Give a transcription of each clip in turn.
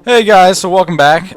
Hey guys, so welcome back.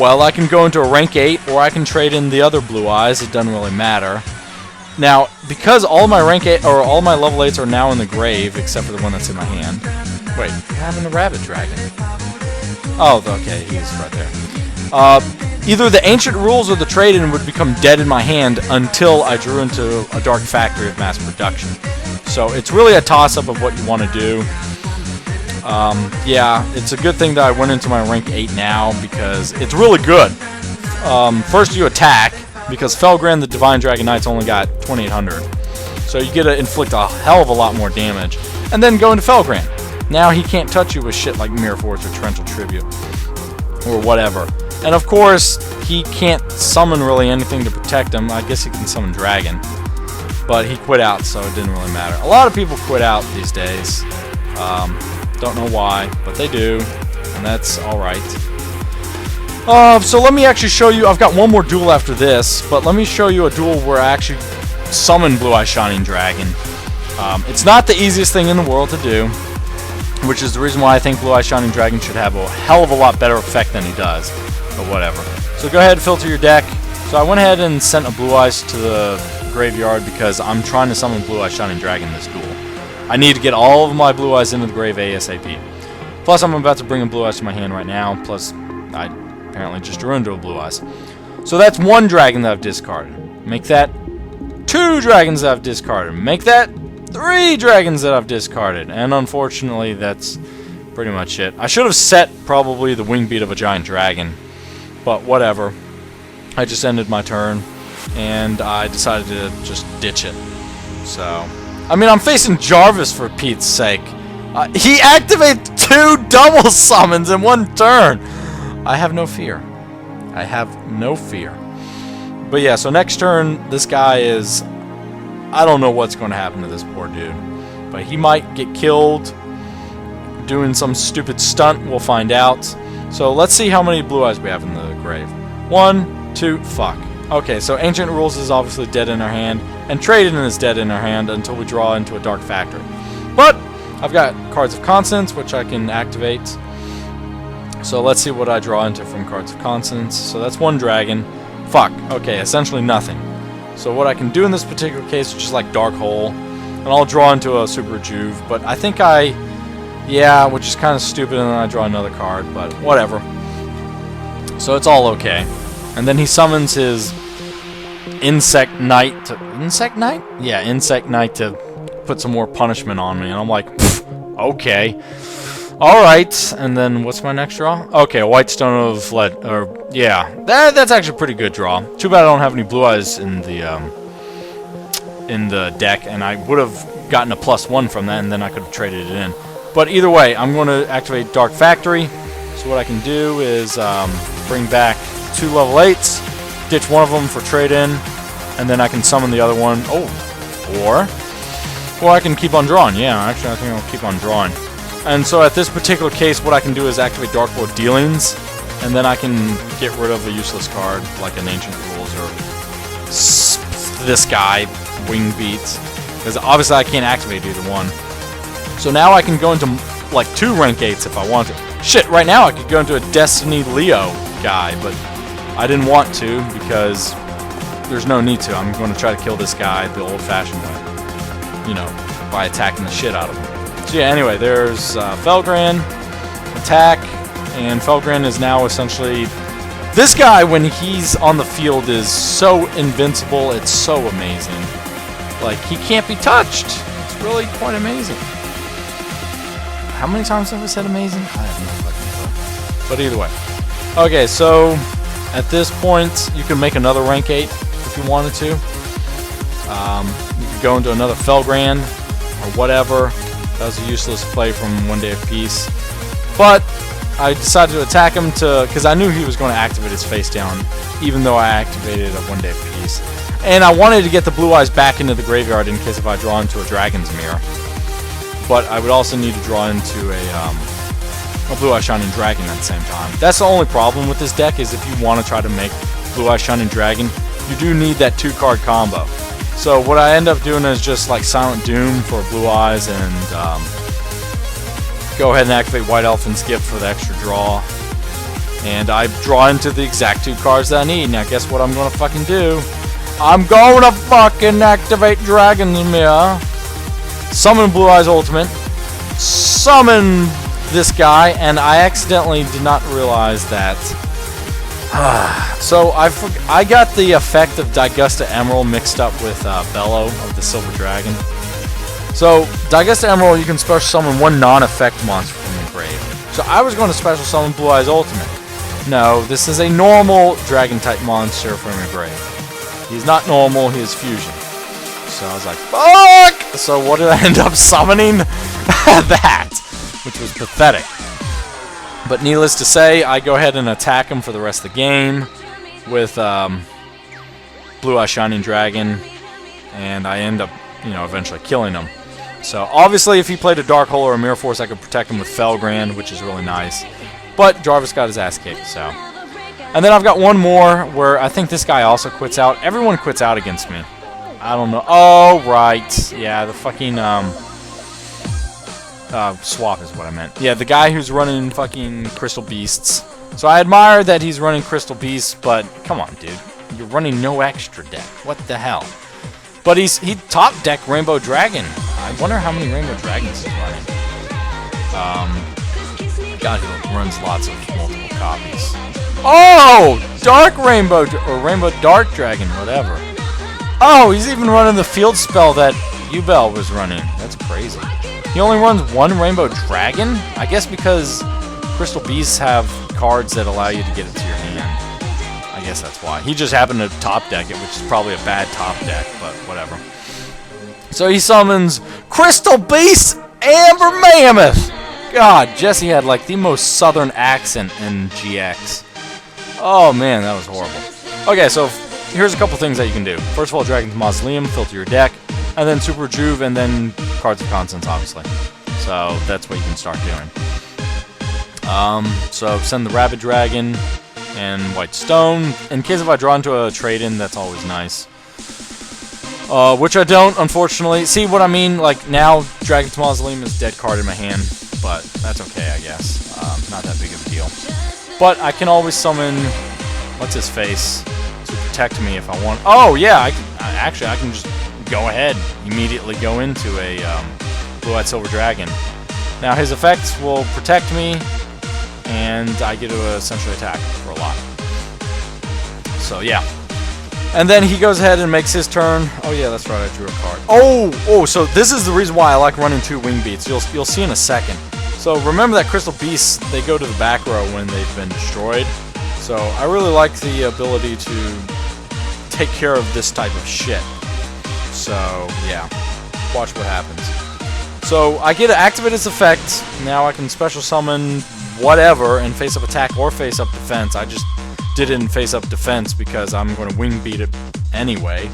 Well, I can go into a rank 8, or I can trade in the other blue eyes. It doesn't really matter. Now, because all my rank 8 or all my level 8s are now in the grave, except for the one that's in my hand. Wait, I'm having the rabbit dragon. Oh, okay, he's right there. Either the ancient rules or the trade-in would become dead in my hand until I drew into a dark factory of mass production. So it's really a toss-up of what you want to do. Yeah, it's a good thing that I went into my rank 8 now because it's really good. First you attack, because Felgran the Divine Dragon Knight's only got 2800. So you get to inflict a hell of a lot more damage. And then go into Felgran. Now he can't touch you with shit like Mirror Force or Torrential Tribute. Or whatever. And of course, he can't summon really anything to protect him. I guess he can summon Dragon. But he quit out, so it didn't really matter. A lot of people quit out these days. Don't know why, but they do. And that's alright. So let me actually show you. I've got one more duel after this, but let me show you a duel where I actually summon Blue Eye Shining Dragon. It's not the easiest thing in the world to do, which is the reason why I think Blue Eye Shining Dragon should have a hell of a lot better effect than he does. But whatever. So go ahead and filter your deck. So I went ahead and sent a Blue Eyes to the graveyard because I'm trying to summon Blue Eye Shining Dragon this duel. I need to get all of my Blue Eyes into the grave ASAP. Plus I'm about to bring a Blue Eyes to my hand right now. Plus I apparently just drew into a Blue Eyes. So that's one dragon that I've discarded. Make that 2 dragons that I've discarded. Make that 3 dragons that I've discarded. And unfortunately, that's pretty much it. I should have set probably the wing beat of a giant dragon. But whatever. I just ended my turn. And I decided to just ditch it. So, I mean, I'm facing Jarvis for Pete's sake. He activated 2 double summons in one turn. I have no fear. I have no fear. But yeah, so next turn, this guy is... I don't know what's going to happen to this poor dude. But he might get killed doing some stupid stunt. We'll find out. So let's see how many Blue Eyes we have in the grave. 1, 2, fuck. Okay, so Ancient Rules is obviously dead in our hand. And Trade-In is dead in our hand until we draw into a Dark Factory. But I've got Cards of Consonance, which I can activate. So let's see what I draw into from Cards of Consonance. So that's 1 dragon. Fuck. Okay, essentially nothing. So what I can do in this particular case is just like Dark Hole. And I'll draw into a Super Juve. But I think yeah, which is kind of stupid, and then I draw another card. But whatever. So it's all okay. And then he summons his Insect Knight. Insect Knight? Yeah, Insect Knight to put some more punishment on me. And I'm like, okay. Alright, and then what's my next draw? Okay, a White Stone of Lead, or, yeah, that's actually a pretty good draw. Too bad I don't have any Blue Eyes in the deck, and I would have gotten a +1 from that, and then I could have traded it in. But either way, I'm going to activate Dark Factory, so what I can do is bring back 2 level 8s, ditch one of them for trade-in, and then I can summon the other one. Oh, or I can keep on drawing. Yeah, actually, I think I'll keep on drawing. And so at this particular case, what I can do is activate Dark Lord Dealings, and then I can get rid of a useless card, like an Ancient Rules, or this guy, Wing Beat, because obviously I can't activate either one. So now I can go into, like, 2 rank 8s if I want to. Shit, right now I could go into a Destiny Leo guy, but I didn't want to, because there's no need to. I'm going to try to kill this guy the old-fashioned way, you know, by attacking the shit out of him. So yeah, anyway, there's Felgran, attack, and Felgran is now essentially... This guy, when he's on the field, is so invincible, it's so amazing. Like, he can't be touched. It's really quite amazing. How many times have I said amazing? I have no fucking clue. But either way. Okay, so at this point, you can make another rank 8 if you wanted to. You could go into another Felgran or whatever. That was a useless play from One Day of Peace. But I decided to attack him because I knew he was going to activate his face down, even though I activated a One Day of Peace. And I wanted to get the Blue Eyes back into the graveyard in case if I draw into a Dragon's Mirror. But I would also need to draw into a Blue Eye Shining Dragon at the same time. That's the only problem with this deck, is if you want to try to make Blue Eye Shining Dragon, you do need that 2-card combo. So what I end up doing is just like Silent Doom for Blue Eyes, and go ahead and activate White Elephant's Gift for the extra draw. And I draw into the exact 2 cards that I need. Now guess what I'm gonna fucking do? I'm gonna fucking activate Dragon's Mirror. Summon Blue Eyes Ultimate. Summon this guy, and I accidentally did not realize that. So I got the effect of Digusta Emerald mixed up with Bellow of the Silver Dragon. So Digusta Emerald, you can special summon 1 non-effect monster from the grave. So I was going to special summon Blue Eyes Ultimate. No, this is a normal Dragon-type monster from the grave. He's not normal, he is fusion. So I was like, fuck! So what did I end up summoning? That, which was pathetic. But needless to say, I go ahead and attack him for the rest of the game with Blue Eye Shining Dragon, and I end up, eventually killing him. So obviously, if he played a Dark Hole or a Mirror Force, I could protect him with Felgrand, which is really nice. But Jarvis got his ass kicked, so. And then I've got one more where I think this guy also quits out. Everyone quits out against me. I don't know. Oh, right. Yeah, the fucking swap is what I meant. Yeah, the guy who's running fucking Crystal Beasts. So I admire that he's running Crystal Beasts, but come on, dude. You're running no extra deck. What the hell? But he top deck Rainbow Dragon. I wonder how many Rainbow Dragons he's running. God, he runs lots of multiple copies. Oh! Dark Rainbow, or Rainbow Dark Dragon, whatever. Oh, he's even running the field spell that Ubel was running. That's crazy. He only runs 1 Rainbow Dragon? I guess because Crystal Beasts have cards that allow you to get it to your hand. I guess that's why. He just happened to top deck it, which is probably a bad top deck, but whatever. So he summons Crystal Beast Amber Mammoth! God, Jesse had like the most southern accent in GX. Oh man, that was horrible. Okay, so here's a couple things that you can do. First of all, Dragon's Mausoleum, filter your deck, and then Super Juve, and then Cards of Constance, obviously. So that's what you can start doing. So send the Rabbit Dragon and White Stone. In case if I draw into a trade-in, that's always nice. Which I don't, unfortunately. See what I mean? Like, now Dragon's Mausoleum is dead card in my hand, but that's okay, I guess. Not that big of a deal. But I can always summon, what's his face, to protect me if I want. Oh, yeah, I can just go ahead, immediately go into a Blue-Eyed Silver Dragon. Now, his effects will protect me, and I get to essentially attack for a lot. So, yeah. And then he goes ahead and makes his turn. Oh yeah, that's right, I drew a card. Oh, so this is the reason why I like running 2 Wing Beats. You'll see in a second. So remember that Crystal Beasts, they go to the back row when they've been destroyed. So I really like the ability to take care of this type of shit. So yeah, watch what happens. So I get to activate its effect. Now I can special summon whatever and face up attack or face up defense. I just did it in face up defense because I'm going to wing beat it anyway.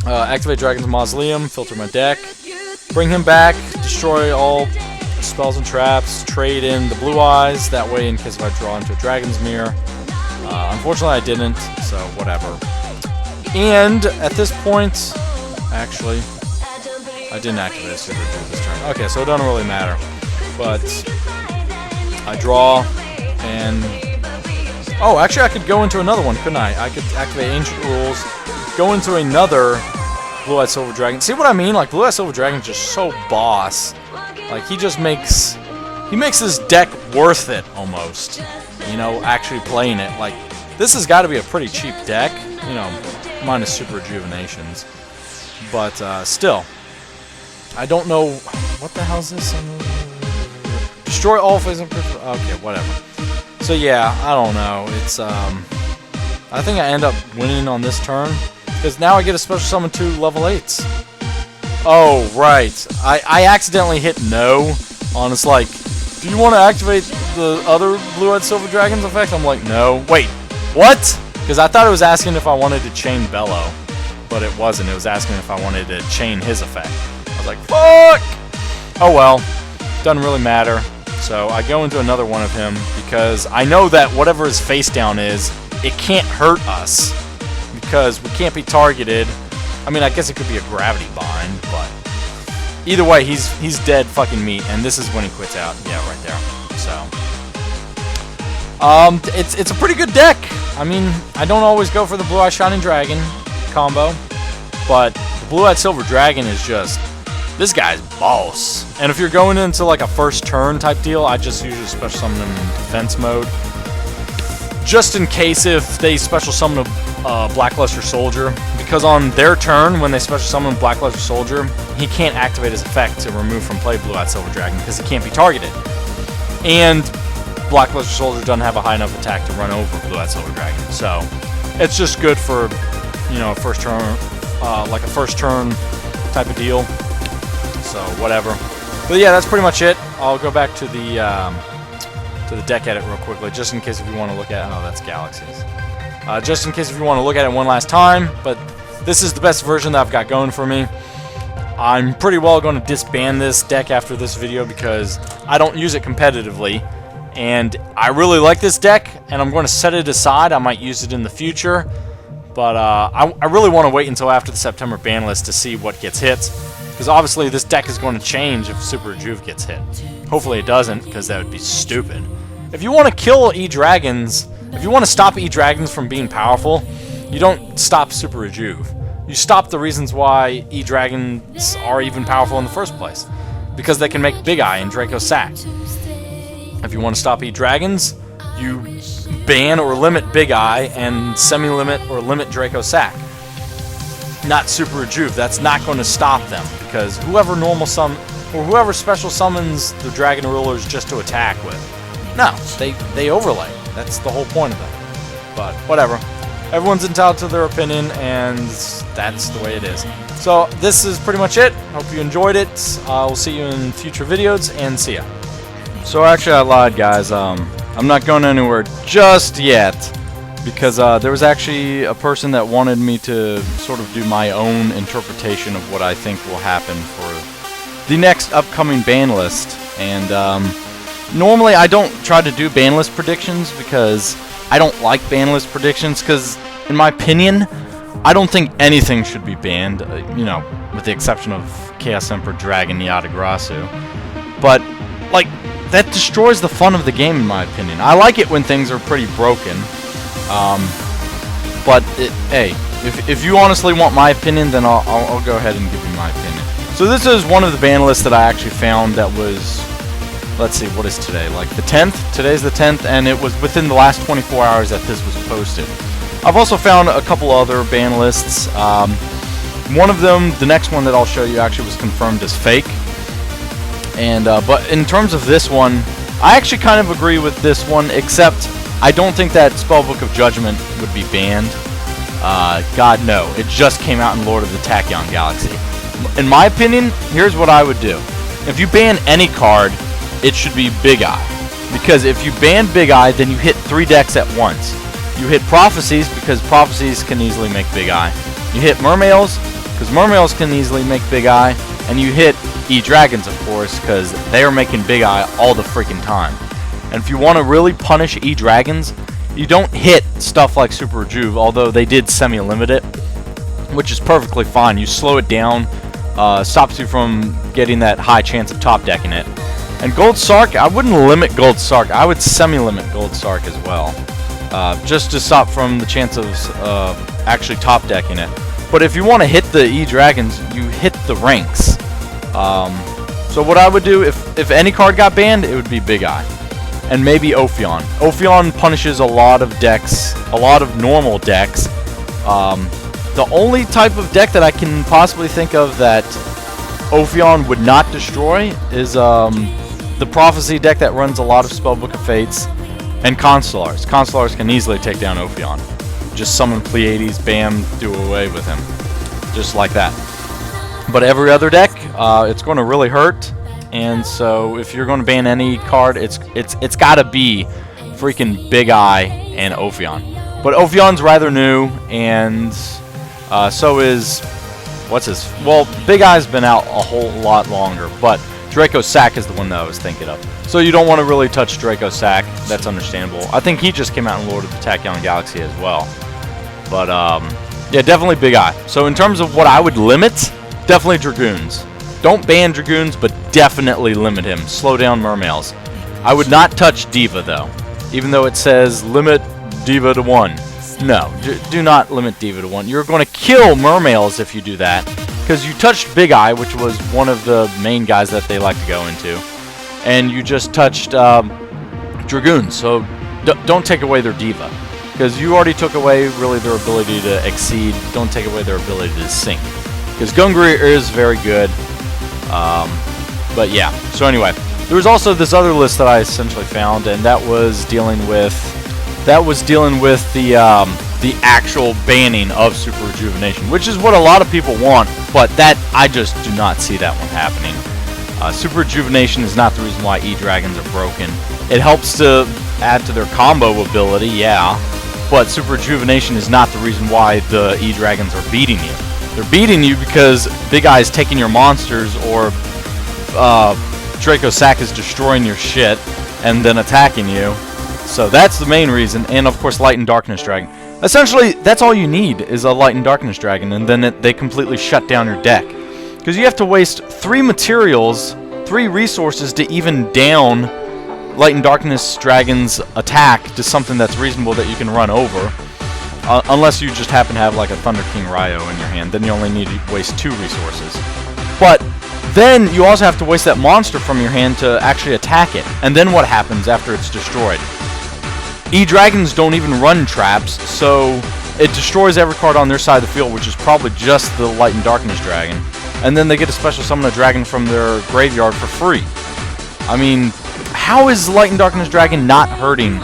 Activate Dragon's Mausoleum, filter my deck, bring him back, destroy all spells and traps, trade in the Blue Eyes, that way in case if I draw into a Dragon's Mirror. Unfortunately I didn't, so whatever. And at this point, actually, I didn't activate a Super Juve this turn. Okay, so it doesn't really matter. But I draw, and oh, actually I could go into another one, couldn't I? I could activate Ancient Rules, go into another Blue-Eyed Silver Dragon. See what I mean? Like, Blue-Eyed Silver Dragon's just so boss. Like, he makes this deck worth it, almost. You know, actually playing it. Like, this has got to be a pretty cheap deck, you know, minus Super Rejuvenations. But, still. I don't know, what the hell is this? Destroy all phases of... Okay, whatever. So yeah, I don't know. It's, I think I end up winning on this turn. Because now I get a special summon 2 level 8s. Oh, right. I accidentally hit no on it's like, do you want to activate the other Blue-Eyed Silver Dragon's effect? I'm like, no. Wait, what? Because I thought it was asking if I wanted to chain Bellow. But it wasn't. It was asking if I wanted to chain his effect. I was like, fuck! Oh well. Doesn't really matter. So I go into another one of him because I know that whatever his face down is, it can't hurt us because we can't be targeted. I mean, I guess it could be a gravity bind, but either way, he's dead fucking meat, and this is when he quits out. Yeah, right there. So, it's a pretty good deck. I mean, I don't always go for the Blue-Eyed Shining Dragon combo, but the Blue-Eyed Silver Dragon is just, this guy's boss. And if you're going into like a first turn type deal, I just usually special summon him in defense mode, just in case if they special summon a Blackluster Soldier, because on their turn, when they special summon Blackluster Soldier, he can't activate his effect to remove from play Blue-Eyed Silver Dragon because he can't be targeted. And Blackluster Soldier doesn't have a high enough attack to run over Blue-Eyed Silver Dragon. So it's just good for, you know, first turn, like a first turn type of deal. So whatever. But yeah, that's pretty much it. I'll go back to the deck edit real quickly, just in case if you want to look at. Oh, that's Galaxies. Just in case if you want to look at it one last time. But this is the best version that I've got going for me. I'm pretty well going to disband this deck after this video because I don't use it competitively. And I really like this deck, and I'm going to set it aside. I might use it in the future. But I really want to wait until after the September ban list to see what gets hit. Because obviously this deck is going to change if Super Rejuve gets hit. Hopefully it doesn't, because that would be stupid. If you want to kill E-Dragons, if you want to stop E-Dragons from being powerful, you don't stop Super Rejuve. You stop the reasons why E-Dragons are even powerful in the first place. Because they can make Big Eye and Draco Sack. If you want to stop E-Dragons, you ban or limit Big Eye and semi-limit or limit Draco Sack. Not Super Rejuve. That's not going to stop them, because whoever normal summon or whoever special summons the Dragon Rulers just to attack with, no, they overlay. That's the whole point of them. But whatever. Everyone's entitled to their opinion, and that's the way it is. So this is pretty much it. Hope you enjoyed it. I'll see you in future videos, and see ya. So actually I lied, guys. I'm not going anywhere just yet, because there was actually a person that wanted me to sort of do my own interpretation of what I think will happen for the next upcoming ban list. And normally I don't try to do ban list predictions because I don't like ban list predictions, because in my opinion I don't think anything should be banned, you know, with the exception of Chaos Emperor Dragon Yata-Grasu. But like, that destroys the fun of the game in my opinion. I like it when things are pretty broken. But hey, if you honestly want my opinion, then I'll go ahead and give you my opinion. So this is one of the ban lists that I actually found that was, let's see, what is today? Like the 10th? Today's the 10th, and it was within the last 24 hours that this was posted. I've also found a couple other ban lists. One of them, the next one that I'll show you, actually was confirmed as fake. And but in terms of this one, I actually kind of agree with this one, except I don't think that Spellbook of Judgment would be banned. God, no. It just came out in Lord of the Tachyon Galaxy. In my opinion, here's what I would do. If you ban any card, it should be Big Eye. Because if you ban Big Eye, then you hit 3 decks at once. You hit Prophecies, because Prophecies can easily make Big Eye. You hit Mermails, because Mermails can easily make Big Eye. And you hit E-Dragons, of course, because they are making Big Eye all the freaking time. And if you want to really punish E-Dragons, you don't hit stuff like Super Rejuve, although they did semi-limit it, which is perfectly fine. You slow it down, stops you from getting that high chance of top decking it. And Gold Sark, I wouldn't limit Gold Sark. I would semi-limit Gold Sark as well, just to stop from the chance of actually top decking it. But if you want to hit the E-Dragons, you hit the ranks. So what I would do, if any card got banned, it would be Big Eye. And maybe Ophion. Ophion punishes a lot of decks, a lot of normal decks. The only type of deck that I can possibly think of that Ophion would not destroy is the Prophecy deck that runs a lot of Spellbook of Fates, and Constellars. Constellars can easily take down Ophion. Just summon Pleiades, bam, do away with him. Just like that. But every other deck, it's going to really hurt. And so if you're going to ban any card, it's got to be freaking Big Eye and Ophion. But Ophion's rather new, and so is well, Big Eye's been out a whole lot longer, but Draco Sack is the one that I was thinking of. So you don't want to really touch Draco Sack. That's understandable. I think he just came out in Lord of the Tachyon Galaxy as well. But yeah, definitely Big Eye. So in terms of what I would limit, definitely Dragoons. Don't ban Dragoons, but definitely limit him. Slow down Mermails. I would not touch Diva, though. Even though it says limit Diva to 1. No, do not limit Diva to 1. You're going to kill Mermails if you do that. Because you touched Big Eye, which was one of the main guys that they like to go into. And you just touched Dragoons, so don't take away their Diva. Because you already took away, really, their ability to exceed. Don't take away their ability to sink. Because Gungnir is very good. But yeah, so anyway. There was also this other list that I essentially found, and that was dealing with the actual banning of Super Rejuvenation, which is what a lot of people want, but that I just do not see that one happening. Super Rejuvenation is not the reason why E-Dragons are broken. It helps to add to their combo ability, yeah, but Super Rejuvenation is not the reason why the E-Dragons are beating you. They're beating you because Big Eye is taking your monsters, or Draco Sack is destroying your shit and then attacking you. So that's the main reason, and of course Light and Darkness Dragon. Essentially, that's all you need is a Light and Darkness Dragon, and then they completely shut down your deck. Because you have to waste 3 materials, 3 resources to even down Light and Darkness Dragon's attack to something that's reasonable that you can run over. Unless you just happen to have like a Thunder King Ryo in your hand, then you only need to waste 2 resources. But then you also have to waste that monster from your hand to actually attack it. And then what happens after it's destroyed? E-Dragons don't even run traps, so it destroys every card on their side of the field, which is probably just the Light and Darkness Dragon. And then they get to special summon a dragon from their graveyard for free. I mean, how is Light and Darkness Dragon not hurting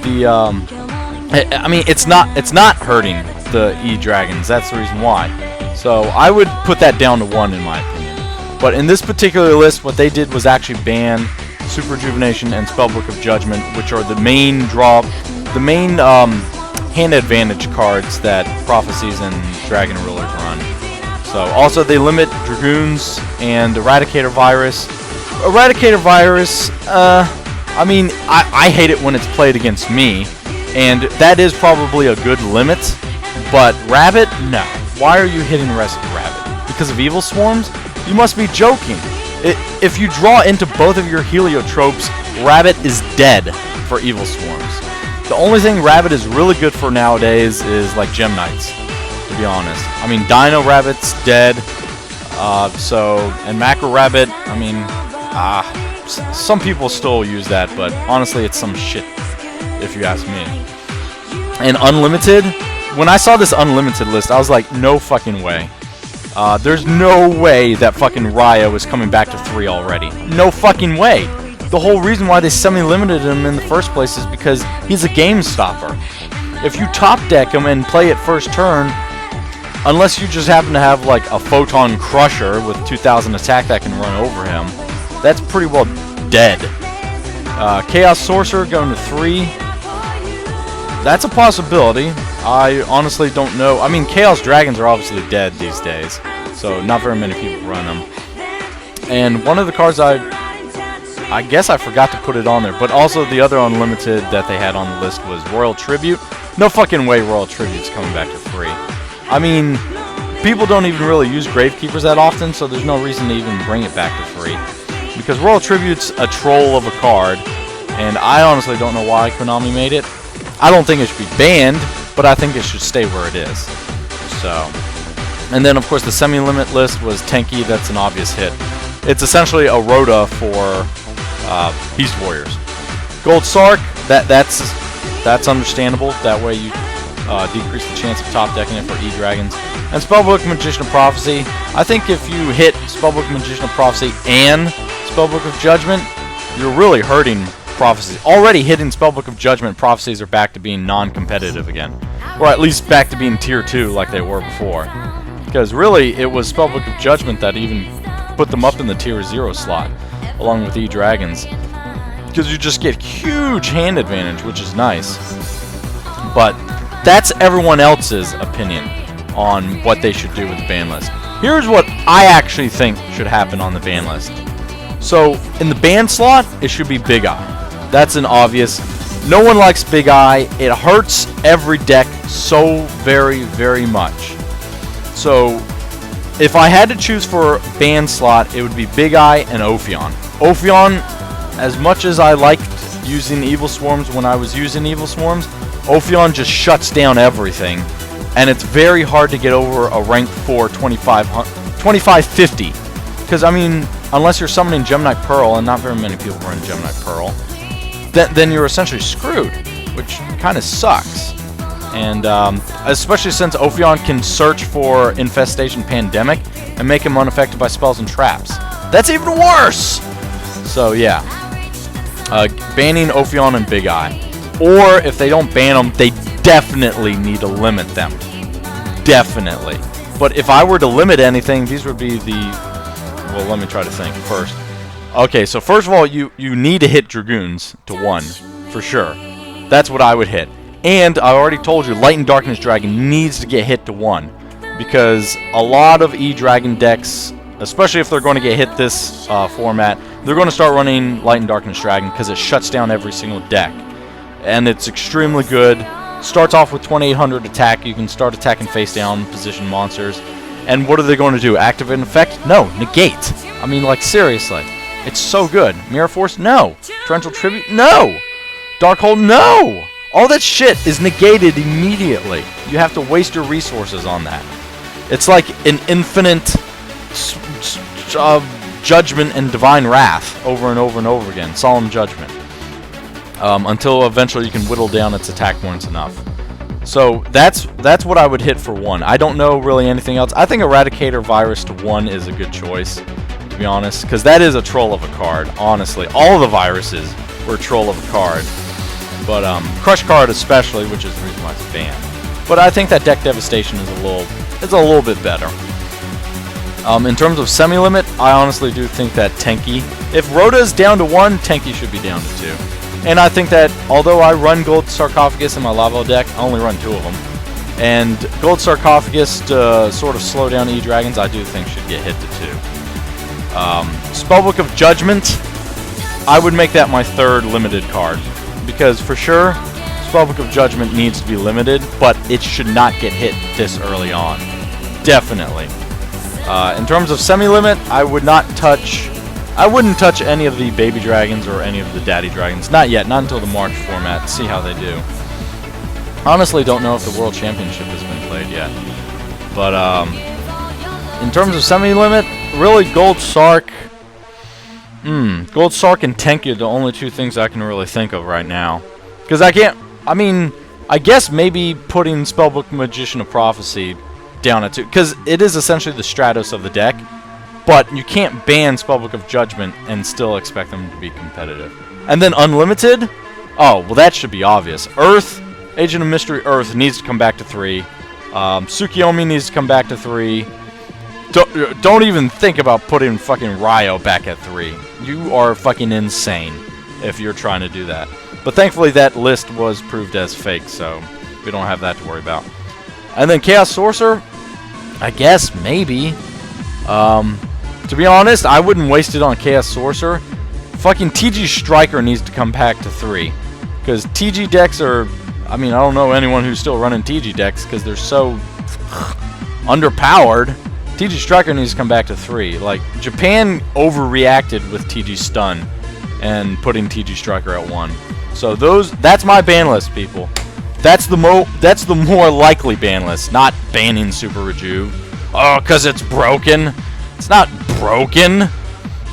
the, I mean, it's not hurting the E-Dragons, that's the reason why. So I would put that down to 1 in my opinion. But in this particular list, what they did was actually ban Super Rejuvenation and Spellbook of Judgment, which are the main hand advantage cards that Prophecies and Dragon Rulers run. So also they limit Dragoons and Eradicator Virus. Eradicator Virus, I mean, I hate it when it's played against me, and that is probably a good limit, but Rabbit, no. Why are you hitting Rescue Rabbit? Because of Evil Swarms? You must be joking. If you draw into both of your Heliotropes, Rabbit is dead for Evil Swarms. The only thing Rabbit is really good for nowadays is like Gem Knights, to be honest. I mean, Dino Rabbit's dead, and Macro Rabbit, I mean, some people still use that, but honestly, it's some shit, if you ask me. And Unlimited, when I saw this Unlimited list, I was like, no fucking way. There's no way that fucking Ryo is coming back to 3 already. No fucking way. The whole reason why they semi-limited him in the first place is because he's a game stopper. If you top deck him and play it first turn, unless you just happen to have like a Photon Crusher with 2000 attack that can run over him, that's pretty well dead. Chaos Sorcerer going to 3. That's a possibility. I honestly don't know. I mean, Chaos Dragons are obviously dead these days, so not very many people run them. And one of the cards I guess I forgot to put it on there, but also the other Unlimited that they had on the list was Royal Tribute. No fucking way Royal Tribute's coming back to 3. I mean, people don't even really use Gravekeepers that often, so there's no reason to even bring it back to 3. Because Royal Tribute's a troll of a card, and I honestly don't know why Konami made it. I don't think it should be banned, but I think it should stay where it is. So, and then of course the semi-limit list was Tenki. That's an obvious hit. It's essentially a Rhoda for Beast Warriors. Gold Sark, that's understandable. That way you decrease the chance of top decking it for E-Dragons. And Spellbook Magician of Prophecy, I think if you hit Spellbook Magician of Prophecy and Spellbook of Judgment, you're really hurting Prophecies. Already hitting Spellbook of Judgment, Prophecies are back to being non-competitive again. Or at least back to being tier 2 like they were before. Because really, it was Spellbook of Judgment that even put them up in the tier 0 slot, along with E-Dragons. Because you just get huge hand advantage, which is nice. But that's everyone else's opinion on what they should do with the ban list. Here's what I actually think should happen on the ban list. So, in the ban slot, it should be Big Eye. That's an obvious. No one likes Big Eye. It hurts every deck so very, very much. So, if I had to choose for ban slot, it would be Big Eye and Ophion. Ophion, as much as I liked using Evil Swarms when I was using Evil Swarms, Ophion just shuts down everything, and it's very hard to get over a rank 4 2550. Because, I mean, unless you're summoning Gemini Pearl, and not very many people run Gemini Pearl, then you're essentially screwed, which kind of sucks. And especially since Ophion can search for Infestation Pandemic and make him unaffected by spells and traps. That's even worse! So yeah, banning Ophion and Big Eye. Or if they don't ban them, they definitely need to limit them. Definitely. But if I were to limit anything, these would be the... Well, let me try to think first. Okay, so first of all, you need to hit Dragoons to 1, for sure. That's what I would hit. And I already told you, Light and Darkness Dragon needs to get hit to 1. Because a lot of E-Dragon decks, especially if they're going to get hit this format, they're going to start running Light and Darkness Dragon because it shuts down every single deck. And it's extremely good. Starts off with 2800 attack. You can start attacking face down position monsters. And what are they going to do? Activate an effect? No. Negate. I mean, like, seriously. It's so good. Mirror Force? No. Torrential Tribute? No. Darkhold? No. All that shit is negated immediately. You have to waste your resources on that. It's like an infinite Judgment and Divine Wrath over and over and over again. Solemn Judgment. Until eventually you can whittle down its attack points enough. So that's what I would hit for 1. I don't know really anything else. I think Eradicator Virus to 1 is a good choice, to be honest, because that is a troll of a card, honestly. All the viruses were a troll of a card. But Crush Card especially, which is the reason why it's banned. But I think that Deck Devastation is a little bit better. In terms of semi-limit, I honestly do think that Tenki, if Rhoda is down to 1, Tenki should be down to 2. And I think that, although I run Gold Sarcophagus in my Lavo deck, I only run 2 of them. And Gold Sarcophagus to sort of slow down E-Dragons, I do think should get hit to 2. Spellbook of Judgment, I would make that my 3rd limited card. Because for sure, Spellbook of Judgment needs to be limited, but it should not get hit this early on. Definitely. In terms of semi-limit, I wouldn't touch any of the baby dragons or any of the daddy dragons. Not yet, not until the March format. See how they do. Honestly, don't know if the World Championship has been played yet. But in terms of semi-limit, really Gold Sark. Gold Sark and Tenki are the only 2 things I can really think of right now. Because I guess maybe putting Spellbook Magician of Prophecy down at 2. Because it is essentially the Stratos of the deck. But you can't ban Spellbook of Judgment and still expect them to be competitive. And then Unlimited? Oh, well that should be obvious. Earth, Agent of Mystery Earth needs to come back to 3. Tsukiyomi needs to come back to 3. Don't even think about putting fucking Ryo back at 3. You are fucking insane if you're trying to do that. But thankfully that list was proved as fake, so we don't have that to worry about. And then Chaos Sorcerer? I guess, maybe. To be honest, I wouldn't waste it on Chaos Sorcerer. Fucking TG Striker needs to come back to 3. Because TG decks are... I mean, I don't know anyone who's still running TG decks because they're so underpowered. TG Striker needs to come back to 3. Like, Japan overreacted with TG Stun and putting TG Striker at 1. So that's my ban list, people. That's the more likely ban list, not banning Super Rejuve. Oh, because it's broken. It's not broken.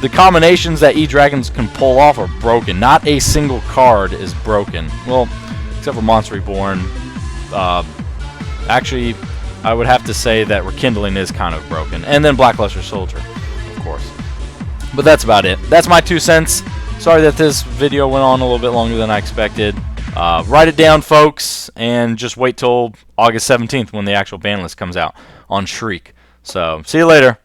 The combinations that E-Dragons can pull off are broken. Not a single card is broken. Well, except for Monster Reborn. Actually, I would have to say that Rekindling is kind of broken. And then Blackluster Soldier, of course. But that's about it. That's my 2 cents. Sorry that this video went on a little bit longer than I expected. Write it down, folks, and just wait till August 17th when the actual ban list comes out on Shriek. So, see you later.